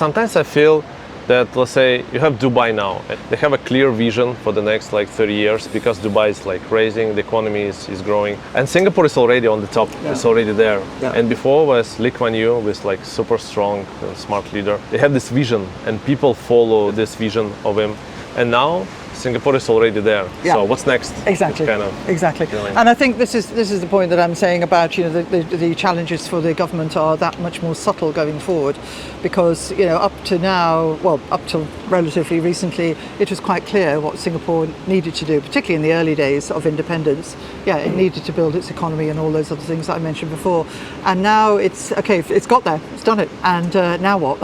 Sometimes I feel that, let's say, you have Dubai now. They have a clear vision for the next 30 years because Dubai is raising, the economy is growing. And Singapore is already on the top, it's already there. Yeah. And before was Lee Kuan Yew, was super strong, smart leader. They had this vision and people follow this vision of him. And now Singapore is already there. Yeah. So what's next? Exactly. Exactly. And I think this is the point that I'm saying about the challenges for the government are that much more subtle going forward, because up to now, up till relatively recently, it was quite clear what Singapore needed to do, particularly in the early days of independence. Yeah, it needed to build its economy and all those other things that I mentioned before. And now it's got there, it's done it. And now what?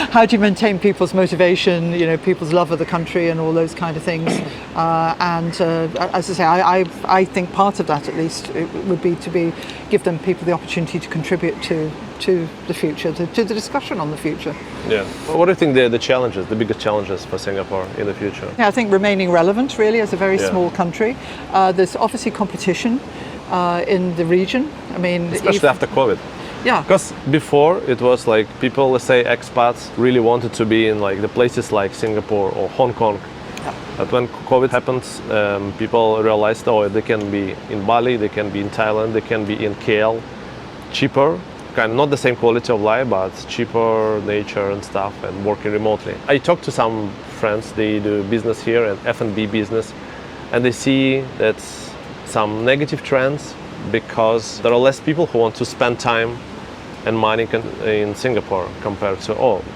How do you maintain people's motivation, people's love of the country and all those kind of things? As I say, I think part of that, at least, it would be to give people the opportunity to contribute to the future, to the discussion on the future. Yeah. What do you think the biggest challenges for Singapore in the future? Yeah, I think remaining relevant, really, as a very small country. There's obviously competition in the region. I mean, especially after COVID. Yeah. Because before it was people, let's say expats, really wanted to be in the places like Singapore or Hong Kong. Yeah. But when COVID happened, people realized, they can be in Bali, they can be in Thailand, they can be in KL, cheaper, kind of not the same quality of life, but cheaper nature and stuff, and working remotely. I talked to some friends, they do business here and F&B business, and they see that some negative trends because there are less people who want to spend time and money in Singapore compared to,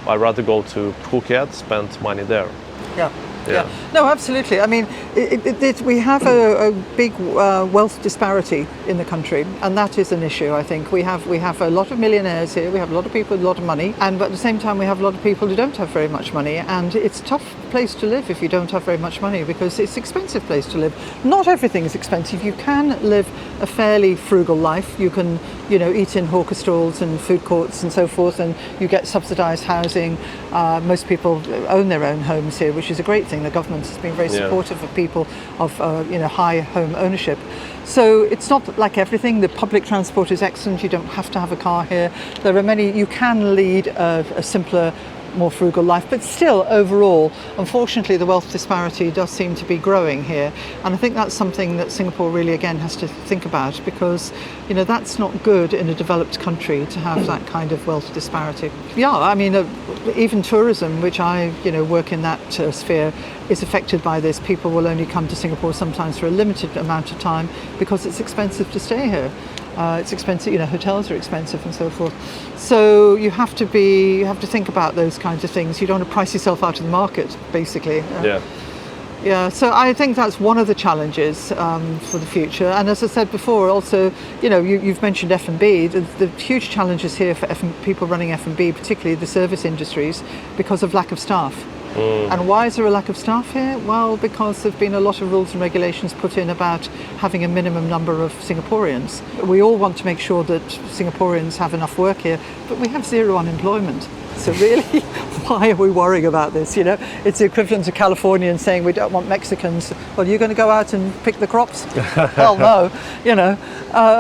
I'd rather go to Phuket, spend money there. Yeah. Yeah. No, absolutely. I mean, we have a big wealth disparity in the country, and that is an issue. I think we have a lot of millionaires here. We have a lot of people with a lot of money, but at the same time, we have a lot of people who don't have very much money. And it's a tough place to live if you don't have very much money, because it's an expensive place to live. Not everything is expensive. You can live a fairly frugal life. You can, eat in hawker stalls and food courts and so forth, and you get subsidised housing. Most people own their own homes here, which is a great thing. The government has been very supportive of people of high home ownership. So it's not like everything. The public transport is excellent. You don't have to have a car here. There are many. You can lead a simpler, more frugal life, but still overall, unfortunately, the wealth disparity does seem to be growing here, and I think that's something that Singapore really again has to think about, because that's not good in a developed country to have that kind of wealth disparity. Yeah, I mean, even tourism, which I work in that sphere, is affected by this. People will only come to Singapore sometimes for a limited amount of time because it's expensive to stay here. It's expensive, hotels are expensive and so forth. So you have to think about those kinds of things. You don't want to price yourself out of the market, basically. Yeah, so I think that's one of the challenges for the future. And as I said before, also, you've mentioned F&B. The huge challenges here for people running F&B, particularly the service industries, because of lack of staff. And why is there a lack of staff here? Well, because there have been a lot of rules and regulations put in about having a minimum number of Singaporeans. We all want to make sure that Singaporeans have enough work here, but we have zero unemployment. So really, why are we worrying about this? It's the equivalent of Californians saying we don't want Mexicans. Well, you're going to go out and pick the crops? Hell no,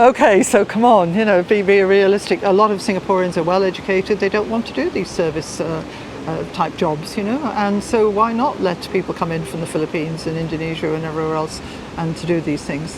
okay, so come on, be realistic. A lot of Singaporeans are well educated. They don't want to do these service type jobs, and so why not let people come in from the Philippines and Indonesia and everywhere else and to do these things?